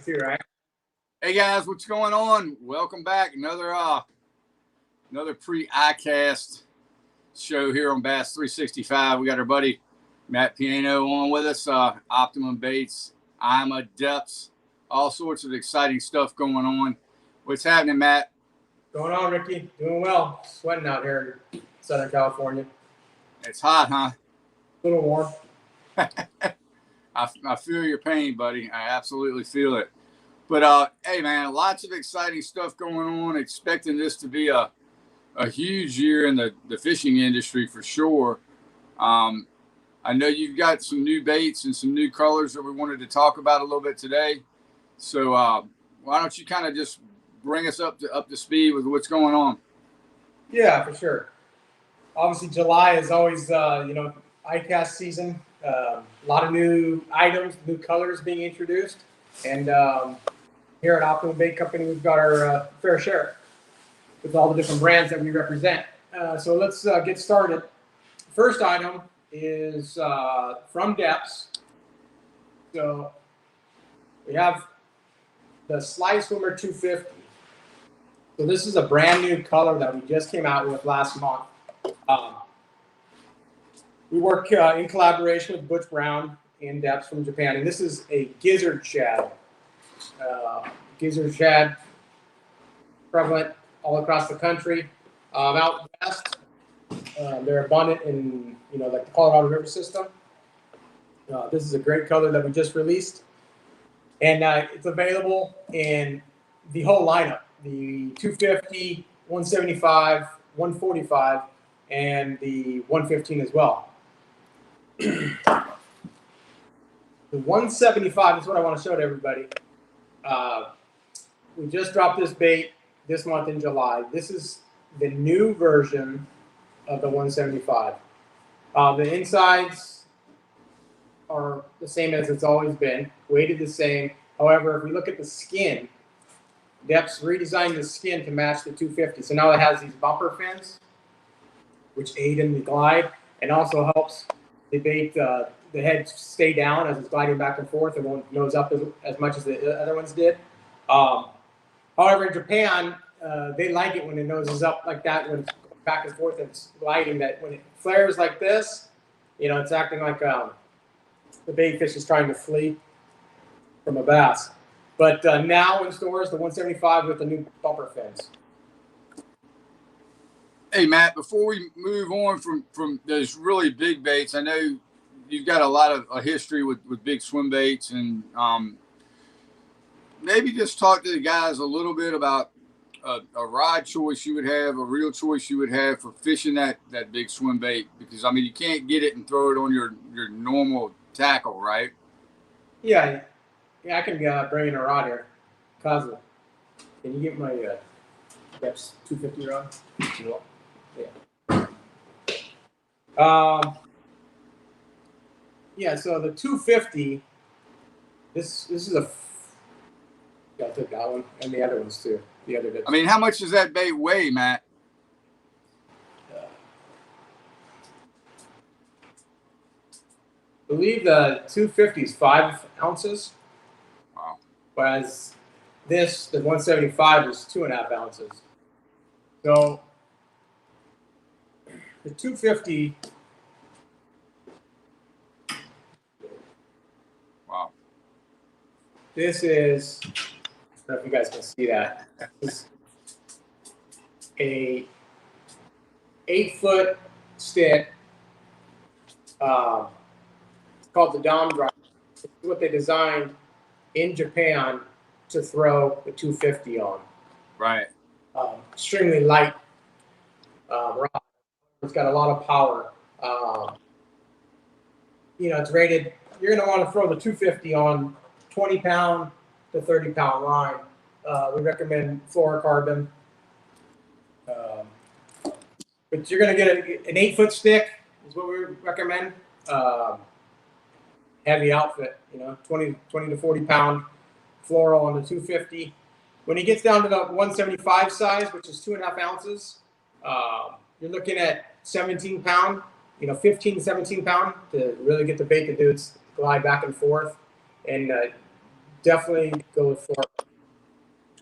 too, right? Hey guys, what's going on? Welcome back. Another pre-ICAST show here on Bass 365. We got our buddy Matt Paino on with us. Optimum Baits, IMA, Deps, all sorts of exciting stuff going on. What's happening, Matt? Going on, Ricky? Doing well. Sweating out here in Southern California. It's hot, huh? A little warm. I feel your pain, buddy. I absolutely feel it. But hey, man, lots of exciting stuff going on. Expecting this to be a huge year in the fishing industry for sure. I know you've got some new baits and some new colors that we wanted to talk about a little bit today. So why don't you kind of just bring us up to speed with what's going on? Yeah, for sure. Obviously, July is always ICAST season. A lot of new items, new colors being introduced, and here at Optimum Bait Company, we've got our fair share with all the different brands that we represent. So let's get started. First item is from Deps. So we have the Slide Swimmer 250. So this is a brand new color that we just came out with last month. We work in collaboration with Butch Brown in Deps from Japan, and this is a gizzard shad. Gizzard shad, prevalent all across the country. Out west, they're abundant in like the Colorado River system. This is a great color that we just released, and it's available in the whole lineup: the 250, 175, 145, and the 115 as well. The 175 is what I want to show to everybody. We just dropped this bait this month in July. This is the new version of the 175. The insides are the same as it's always been, weighted the same. However, if we look at the skin, Deps redesigned the skin to match the 250. So now it has these bumper fins, which aid in the glide and also helps the bait, the head stay down as it's gliding back and forth. It won't nose up as much as the other ones did. However, in Japan, they like it when it noses up like that, when it's going back and forth and it's gliding. That when it flares like this, it's acting like the bait fish is trying to flee from a bass. But now in stores, the 175 with the new bumper fins. Hey, Matt, before we move on from those really big baits, I know you've got a lot of a history with big swim baits, and maybe just talk to the guys a little bit about a rod choice you would have, a reel choice you would have for fishing that big swim bait, because I mean you can't get it and throw it on your normal tackle, right? Yeah, I can bring in a rod here. Kazu, can you get my Deps 250 rod? Yeah. So the 250. This is a. Yeah, I took that one and the other ones too. The other. I mean, how much does that bait weigh, Matt? I believe the 250 is 5 ounces. Wow. Whereas the 175 is 2.5 ounces. So the 250. Wow. This is. I don't know if you guys can see that. This is a 8-foot stick. It's called the Dom Driver. It's what they designed in Japan to throw the 250 on. Right. Extremely light rod. It's got a lot of power. It's rated. You're going to want to throw the 250 on 20-pound to 30-pound line. We recommend fluorocarbon. But you're going to get an 8-foot stick is what we recommend. Heavy outfit, 20 to 40-pound fluoro on the 250. When he gets down to the 175 size, which is 2.5 ounces, you're looking at 17-pound, 15 to 17 pound to really get the bait to do its glide back and forth and definitely go with 4.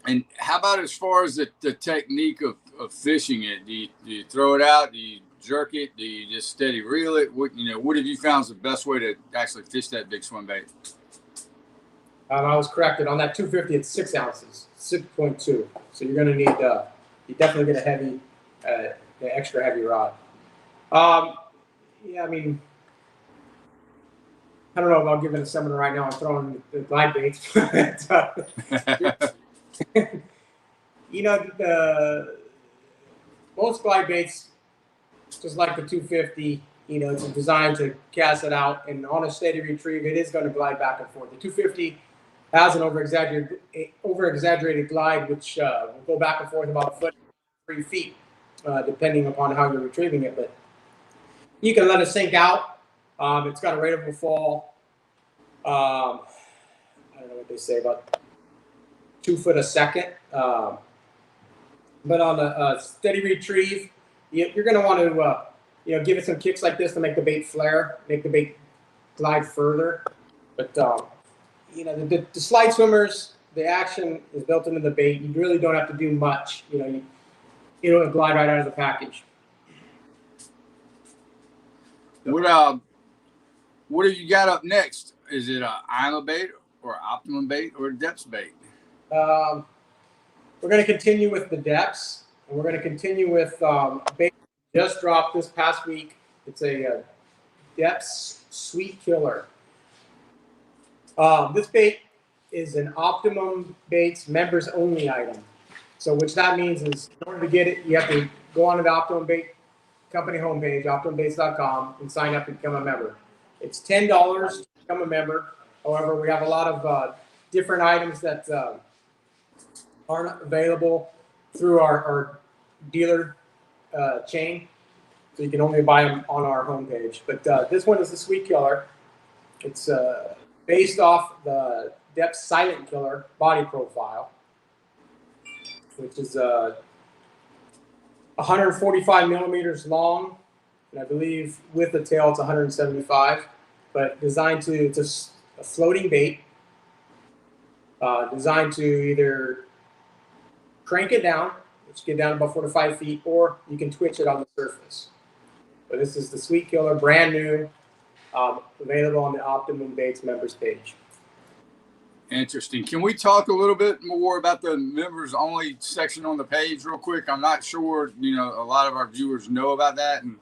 And how about as far as the technique of fishing it? Do you throw it out? Do you jerk it? Do you just steady reel it? What have you found is the best way to actually fish that big swim bait? I was corrected on that 250. It's 6 ounces, 6.2. So you're going to need you definitely get a heavy, extra heavy rod. Yeah, I mean, I don't know about giving a seminar right now. I'm throwing the glide baits. Most glide baits, just like the 250, it's designed to cast it out, and on a steady retrieve, it is going to glide back and forth. The 250 has an over-exaggerated glide, which will go back and forth about a foot, 3 feet, depending upon how you're retrieving it. But you can let it sink out. It's got a rateable fall. I don't know what they say, about 2 foot a second. But on a steady retrieve, you're going to want to give it some kicks like this to make the bait flare, make the bait glide further. But the slide swimmers, the action is built into the bait. You really don't have to do much. It'll glide right out of the package. What have you got up next? Is it a IMA bait or Optimum bait or a Deps bait? We're going to continue with the Deps, and we're going to continue with bait just dropped this past week. It's a Deps Sweet Killer. This bait is an Optimum Baits members only item. So which that means is in order to get it, you have to go on the Optimum Bait company homepage, OptimumBaits.com, and sign up and become a member. It's $10 to become a member. However, we have a lot of different items that aren't available through our dealer chain. So you can only buy them on our homepage. But this one is the Sweet Killer. It's based off the Deps Silent Killer body profile, which is 145 millimeters long, and I believe with the tail it's 175, but designed to, it's a floating bait, designed to either crank it down, which get down about 4 to 5 feet, or you can twitch it on the surface. But this is the Sweet Killer, brand new, available on the Optimum Baits members page. Interesting. Can we talk a little bit more about the members only section on the page real quick? I'm not sure, a lot of our viewers know about that and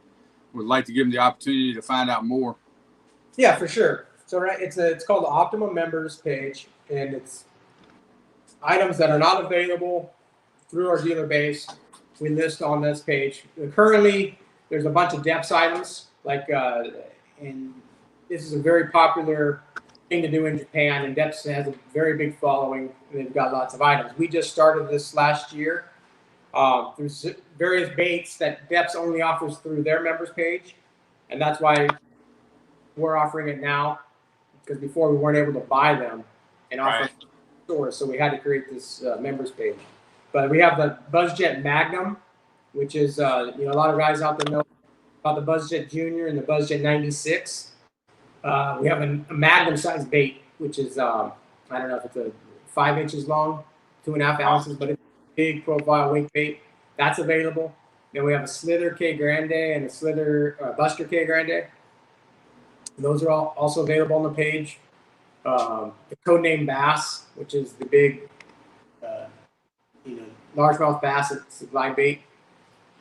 would like to give them the opportunity to find out more. Yeah, for sure. So it's called the Optimum members page, and it's items that are not available through our dealer base. We list on this page. Currently, there's a bunch of Deps items, and this is a very popular thing to do in Japan, and Deps has a very big following, and they've got lots of items. We just started this last year through various baits that Deps only offers through their members page, and that's why we're offering it now, because before we weren't able to buy them and offer them to stores, so we had to create this members page. But we have the BuzzJet Magnum, which is a lot of guys out there know about the BuzzJet Junior and the BuzzJet 96. We have a Magnum size bait, which is, I don't know if it's a 5 inches long, 2.5 ounces, but it's a big profile weight bait. That's available. Then we have a Slither K Grande and a Slither Buster K Grande. Those are all also available on the page. The Codename Bass, which is the big, largemouth bass. It's a glide bait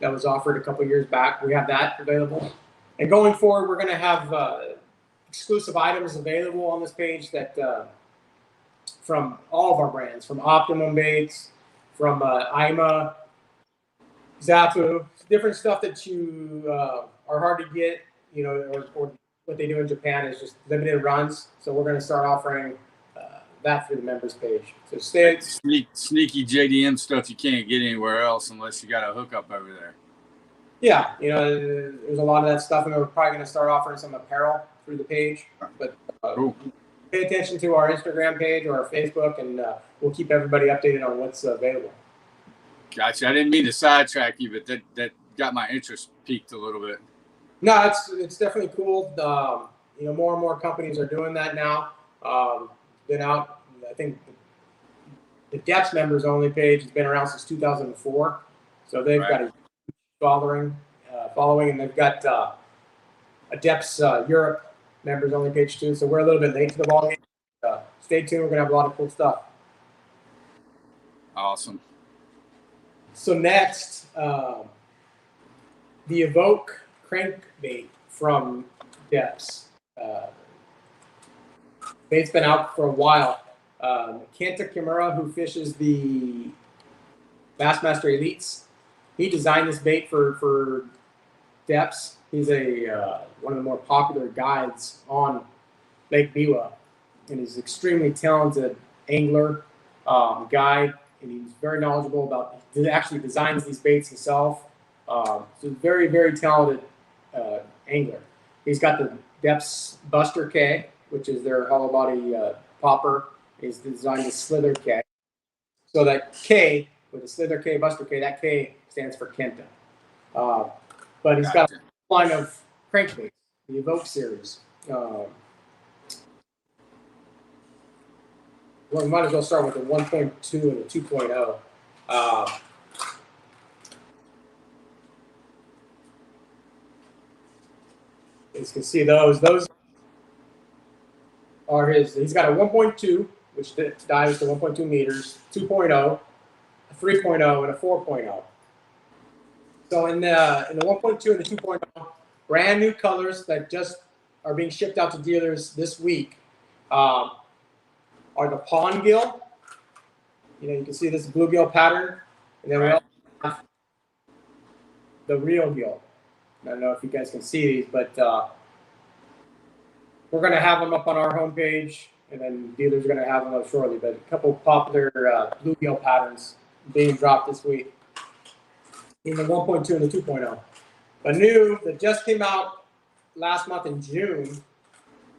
that was offered a couple years back. We have that available. And going forward, we're going to have exclusive items available on this page that from all of our brands, from Optimum Baits, from IMA, Zapu, different stuff that you are hard to get, or what they do in Japan is just limited runs. So we're going to start offering that through the members page. So stay sneaky JDM stuff you can't get anywhere else unless you got a hookup over there. Yeah, there's a lot of that stuff, and we're probably going to start offering some apparel through the page. But cool. Pay attention to our Instagram page or our Facebook, and we'll keep everybody updated on what's available. Gotcha. I didn't mean to sidetrack you, but that got my interest piqued a little bit. No, it's definitely cool. More and more companies are doing that now. Been out I think the Deps members only page has been around since 2004, so they've got a following, and they've got a Deps Europe members only page too. So we're a little bit late to the ball game. Stay tuned. We're gonna have a lot of cool stuff. Awesome. So next, the EVOKE crankbait from Deps. Bait's been out for a while. Kenta, who fishes the Bassmaster Elites, he designed this bait for Deps. He's one of the more popular guides on Lake Biwa, and he's an extremely talented angler, guide, and he's very knowledgeable about. He actually designs these baits himself. So he's very, very talented angler. He's got the Deps Buster K, which is their hollow body popper. He's designed the Slither K. So that K, with the Slither K, Buster K, that K stands for Kenta. But he's got a line of crankbaits, the EVOKE series. Well, we might as well start with the 1.2 and the 2.0. As you can see, those are his. He's got a 1.2, which dives to 1.2 meters, 2.0, a 3.0, and a 4.0. So in the 1.2 and the 2.0, brand new colors that just are being shipped out to dealers this week are the pond gill. You can see this bluegill pattern, and then we also have the real gill. I don't know if you guys can see these, but we're going to have them up on our homepage, and then dealers are going to have them up shortly. But a couple of popular bluegill patterns being dropped this week in the 1.2 and the 2.0. A new that just came out last month in June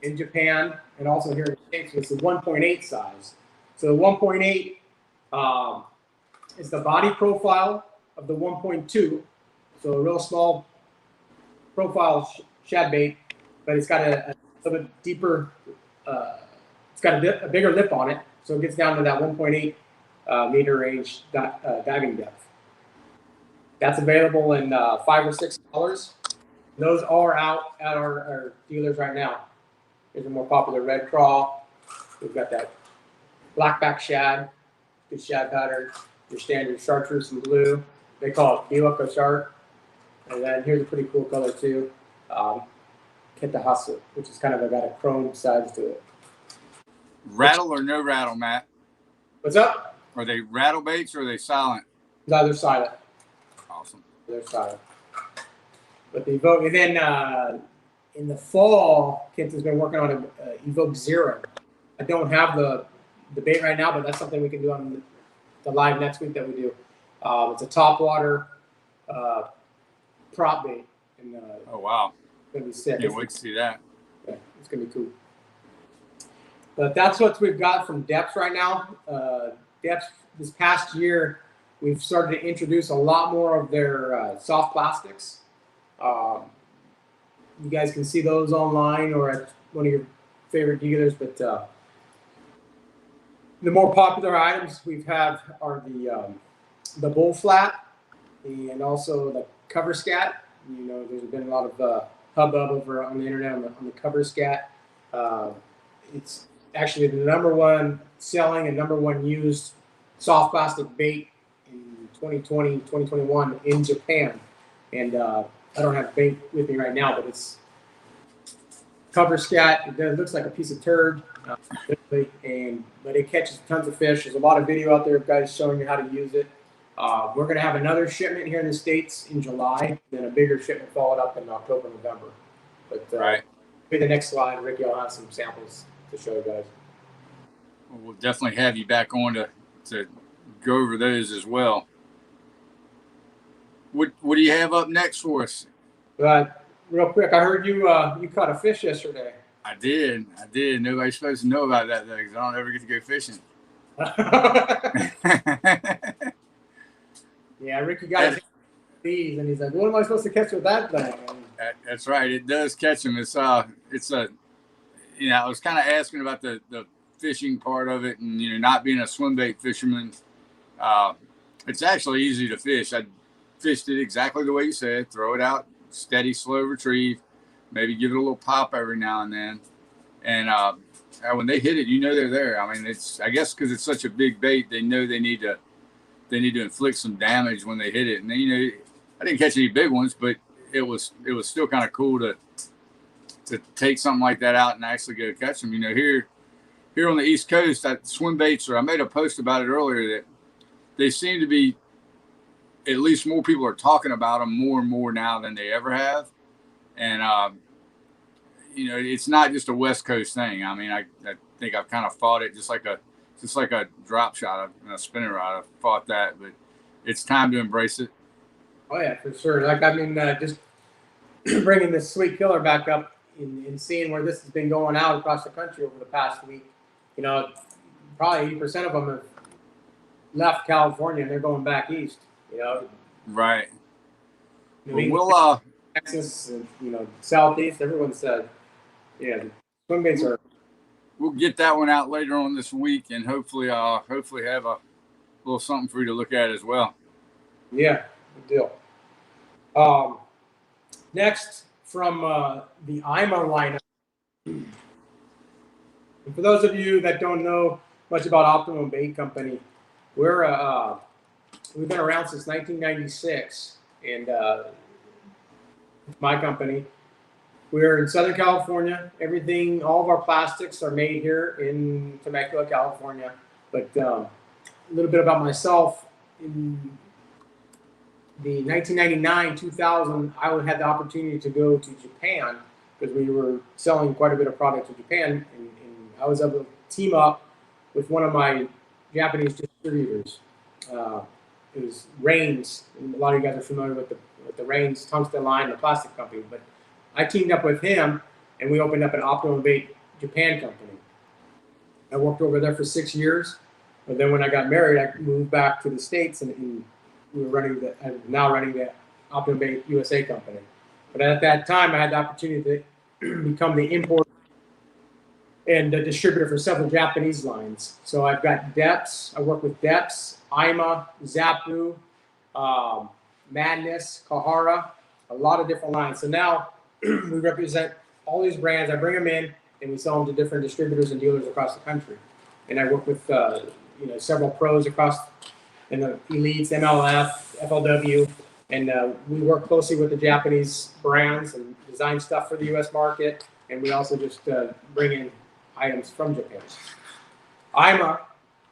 in Japan and also here in the States was the 1.8 size. So the 1.8 is the body profile of the 1.2. So a real small profile shad bait, but it's got a little bit deeper, it's got a bigger lip on it, so it gets down to that 1.8 meter range diving depth. That's available in 5 or 6 colors. Those are out at our dealers right now. Here's a more popular red crawl. We've got that blackback shad, good shad pattern, your standard chartreuse and blue. They call it Biwako Shark. And then here's a pretty cool color too, Kenta, which is kind of got a chrome sides to it. Rattle or no rattle, Matt? What's up? Are they rattle baits or are they silent? No, they're silent. Awesome. They're silent. But the EVOKE, and then in the fall, Kenta's been working on an EVOKE Zero. I don't have the bait right now, but that's something we can do on the live next week that we do. It's a topwater prop bait. And, oh, wow. It's going to be sick. Can't wait to see that. Yeah, it's going to be cool. But that's what we've got from Deps right now. Deps, this past year, we've started to introduce a lot more of their soft plastics. You guys can see those online or at one of your favorite dealers. But the more popular items we've had are the bull flat and also the cover scat. There's been a lot of hubbub over on the internet on the cover scat. It's actually the #1 selling and #1 used soft plastic bait in 2020, 2021 in Japan. And I don't have bait with me right now, but it's cover scat. It looks like a piece of turd, but it catches tons of fish. There's a lot of video out there of guys showing you how to use it. We're going to have another shipment here in the States in July, then a bigger shipment followed up in October, November. But maybe the next slide, Ricky, I'll have some samples to show you guys. Well, we'll definitely have you back on to go over those as well. What do you have up next for us? Real quick, I heard you caught a fish yesterday. I did. Nobody's supposed to know about that though, because I don't ever get to go fishing. Yeah, Ricky got these, and he's like, "What am I supposed to catch with that thing?" That's right. It does catch them. I was kind of asking about the fishing part of it, and not being a swim bait fisherman, it's actually easy to fish. I fished it exactly the way you said: throw it out, steady, slow retrieve, maybe give it a little pop every now and then, and when they hit it, they're there. I mean, I guess because it's such a big bait, they know they need to inflict some damage when they hit it. And then, I didn't catch any big ones, but it was still kind of cool to take something like that out and actually go catch them. Here on the East Coast, that swim baits I made a post about it earlier, that they seem to be, at least more people are talking about them more and more now than they ever have. And, it's not just a West Coast thing. I mean, I think I've kind of fought it just like a drop shot, a spinning rod. I've fought that, but it's time to embrace it. Oh yeah, for sure. Just bringing this sweet killer back up and seeing where this has been going out across the country over the past week. Probably 80% of them have left California and they're going back east. Right. Well, Texas, and, Southeast. Everyone said, swim baits are. We'll get that one out later on this week, and hopefully have a little something for you to look at as well. Yeah, good deal. Next, from the IMA lineup. And for those of you that don't know much about Optimum Bait Company, we've been around since 1996, and my company. We're in Southern California. All of our plastics are made here in Temecula, California. But a little bit about myself. In the 1999-2000, I had the opportunity to go to Japan because we were selling quite a bit of product to Japan. And I was able to team up with one of my Japanese distributors. It was Rains. And a lot of you guys are familiar with the Rains tungsten line, the plastic company. But I teamed up with him, and we opened up an Optimum Bait Japan company. I worked over there for 6 years, but then when I got married, I moved back to the States, and I'm now running the Optimum Bait USA company. But at that time, I had the opportunity to become the importer and the distributor for several Japanese lines. So I've got Deps. I work with Deps, IMA, Zapu, Madness, Kahara, a lot of different lines. So now we represent all these brands. I bring them in, and we sell them to different distributors and dealers across the country. And I work with several pros across in the elites, MLF, FLW, and we work closely with the Japanese brands and design stuff for the U.S. market. And we also just bring in items from Japan. IMA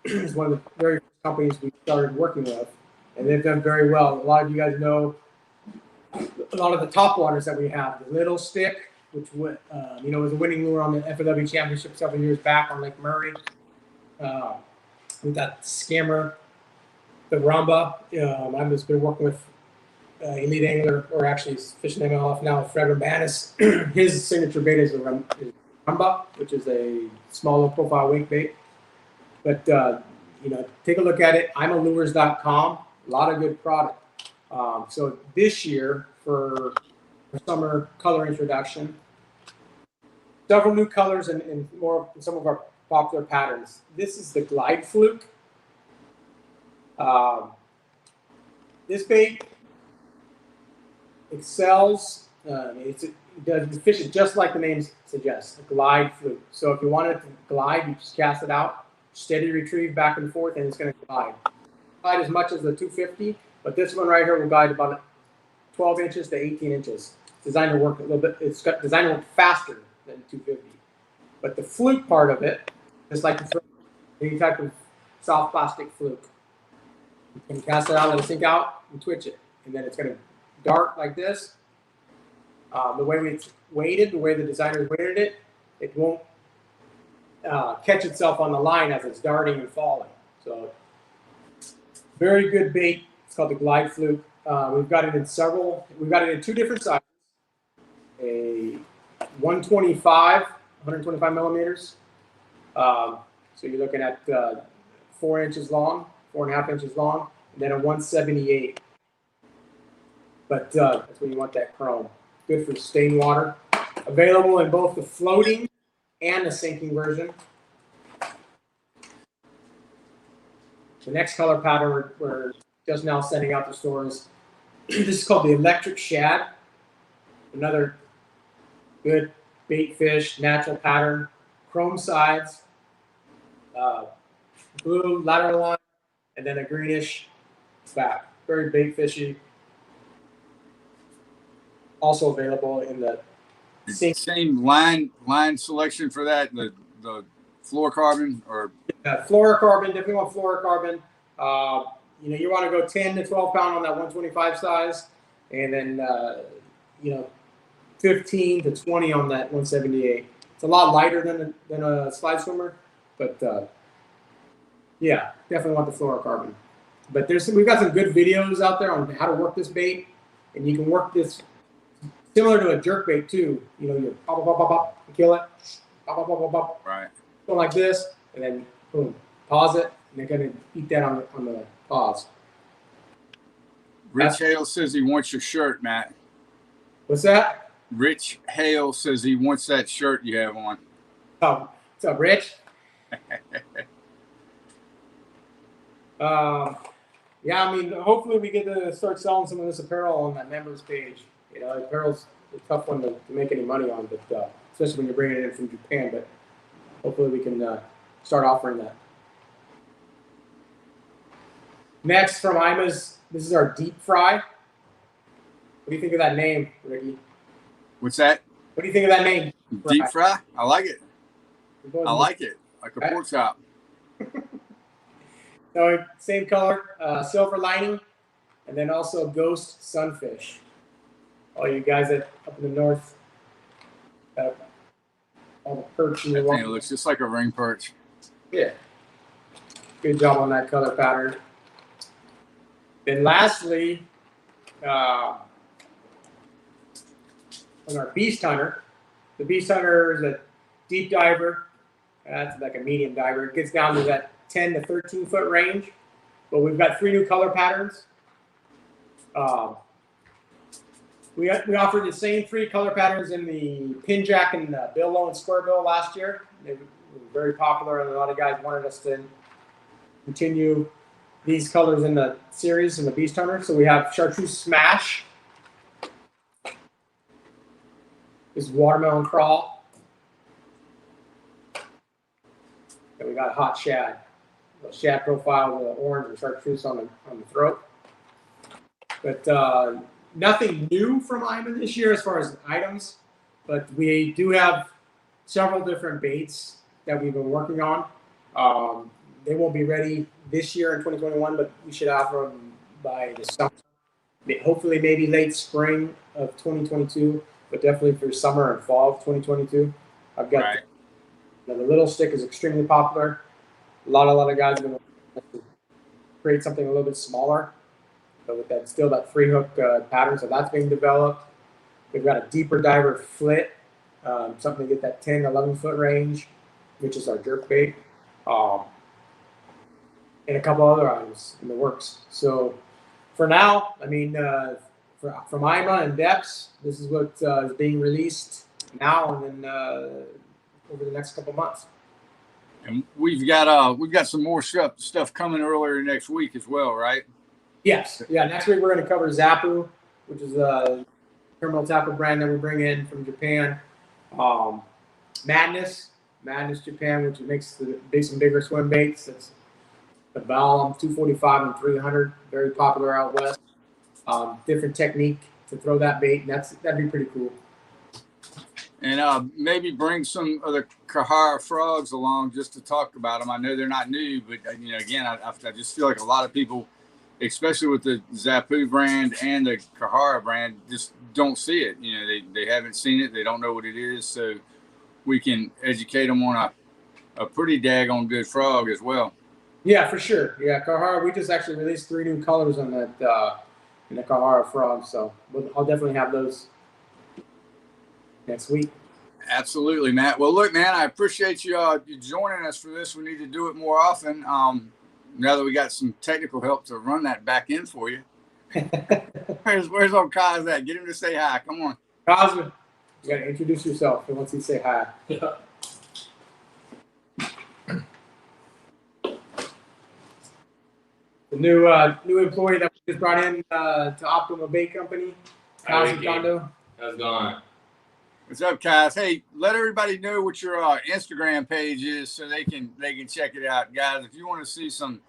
is one of the very first companies we started working with, and they've done very well. A lot of you guys know a lot of the top waters that we have. The Little Stick, which was a winning lure on the FLW Championship several years back on Lake Murray. We've got Scammer, the Rumba. I've just been working with Elite Angler, or actually he's fishing MLF now, Fred Urbanus. His signature bait is Rumba, which is a small low-profile wake bait. But, take a look at it. IMALures.com. A lot of good product. So this year, for summer color introduction, several new colors and some of our popular patterns. This is the Glide Fluke. This bait excels. It fishes just like the name suggests, a Glide Fluke. So if you want it to glide, you just cast it out, steady retrieve back and forth, and it's going to glide. Glide as much as the 250. But this one right here will guide about 12 inches to 18 inches. Designed to work a little bit. It's designed to work faster than 250. But the fluke part of it, just like any type of soft plastic fluke, you can cast it out, let it sink out, and twitch it, and then it's going to dart like this. The way it's weighted, the way the designers weighted it, it won't catch itself on the line as it's darting and falling. So, very good bait. It's called the Glide Fluke. We've got it in two different sizes. A 125 millimeters. So you're looking at 4 inches long, 4.5 inches long, and then a 178. But that's when you want that chrome. Good for stain water. Available in both the floating and the sinking version. The next color pattern we're just now sending out to stores. This is called the Electric Shad. Another good bait fish, natural pattern, chrome sides, blue lateral line, and then a greenish back. Very bait fishy. Also available in the same line selection for that. The fluorocarbon or fluorocarbon. Definitely want fluorocarbon. You know, you want to go 10 to 12 pound on that 125 size, and then you know, 15 to 20 on that 178. It's a lot lighter than a slide swimmer, but yeah, definitely want the fluorocarbon. But we've got some good videos out there on how to work this bait, and you can work this similar to a jerk bait too. You know, you pop, pop, pop, pop, you kill it, pop, pop, pop, pop, pop, right, go like this, and then boom, pause it, and they're gonna eat that on the pause. Rich Hale says he wants your shirt, Matt. What's that? Rich Hale says he wants that shirt you have on. Oh, what's up, Rich? Yeah, I mean, hopefully we get to start selling some of this apparel on that members page. You know, apparel's a tough one to make any money on, but especially when you're bringing it in from Japan. But hopefully we can start offering that. Next from IMA's, this is our deep fry. What do you think of that name, Ricky? What's that? What do you think of that name? Deep fry? I like it. I like it. Like a pork chop. So same color, silver lining, and then also ghost sunfish. All you guys that up in the north, all the perch in the water. It looks just like a ring perch. Yeah. Good job on that color pattern. Then lastly, on our beast hunter, the beast hunter is a deep diver. That's like a medium diver. It gets down to that 10 to 13 foot range. But we've got 3 new color patterns. We offered the same 3 color patterns in the pin jack and billow and square bill last year. They were very popular, and a lot of guys wanted us to continue these colors in the series in the Beast Hunter. So we have Chartreuse Smash. This is Watermelon Crawl. And we got Hot Shad. The shad profile with the orange and chartreuse on the throat. But nothing new from IMA this year as far as items, but we do have several different baits that we've been working on. They won't be ready this year in 2021, but we should offer them by the summer. Hopefully maybe late spring of 2022, but definitely for summer and fall of 2022. I've got right. The little stick is extremely popular. A lot of guys are going to create something a little bit smaller, but with that still that 3 hook pattern, so that's being developed. We've got a deeper diver flit, something to get that 10, 11 foot range, which is our jerk bait, and a couple other items in the works. So for now, I mean, from IMA and Deps, this is what is being released now and then over the next couple months. And we've got some more stuff coming earlier next week as well, right? Yes. Yeah. Next week we're going to cover Zappu, which is a terminal tackle brand that we bring in from Japan. Madness Japan, which makes some bigger swim baits. It's the Balm 245 and 300, very popular out west. Different technique to throw that bait, and that'd be pretty cool. And maybe bring some of the Kahara frogs along just to talk about them. I know they're not new, but you know, again, I just feel like a lot of people, especially with the Zappu brand and the Kahara brand, just don't see it. You know, they haven't seen it. They don't know what it is. So we can educate them on a pretty daggone good frog as well. Yeah, for sure. Yeah, Kahara, we just actually released 3 new colors on that in the Kahara frog. So I'll definitely have those next week. Absolutely, Matt. Well, look, man, I appreciate you joining us for this. We need to do it more often. Now that we got some technical help to run that back in for you. Where's old Kaz at? Get him to say hi. Come on. Kaz, you got to introduce yourself. He wants you to say hi. Yeah. The new employee that we just brought in to Optima Bait Company, Hi, Kazi Ricky. Kondo. How's it going? What's up, guys? Hey, let everybody know what your Instagram page is so they can check it out, guys. If you want to see some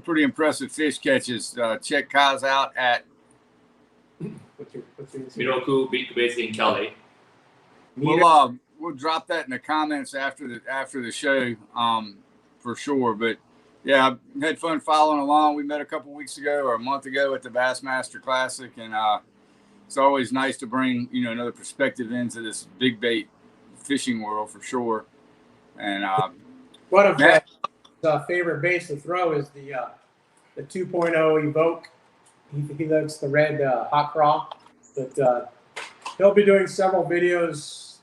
pretty impressive fish catches, check Kaz out at What's your Miroku Big Basin in Kelly. we'll drop that in the comments after the show, for sure. But yeah, I had fun following along. We met a couple weeks ago or a month ago at the Bassmaster Classic, and it's always nice to bring another perspective into this big bait fishing world for sure. And one of his favorite baits to throw is the 2.0 Evoke. He likes the red hot craw, but he'll be doing several videos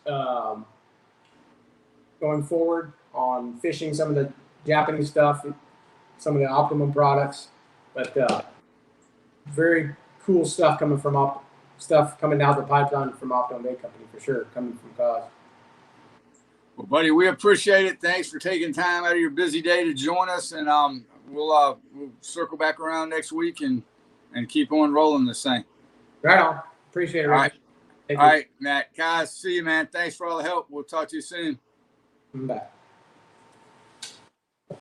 going forward on fishing some of the Japanese stuff, some of the Optimum products, but very cool stuff coming from coming down the pipeline from Optimum Bait Company for sure, coming from Kaz. Well, buddy, we appreciate it. Thanks for taking time out of your busy day to join us, and we'll circle back around next week and keep on rolling this thing. Right on. Appreciate it. All right. All right, Matt. Guys, see you, man. Thanks for all the help. We'll talk to you soon. Bye.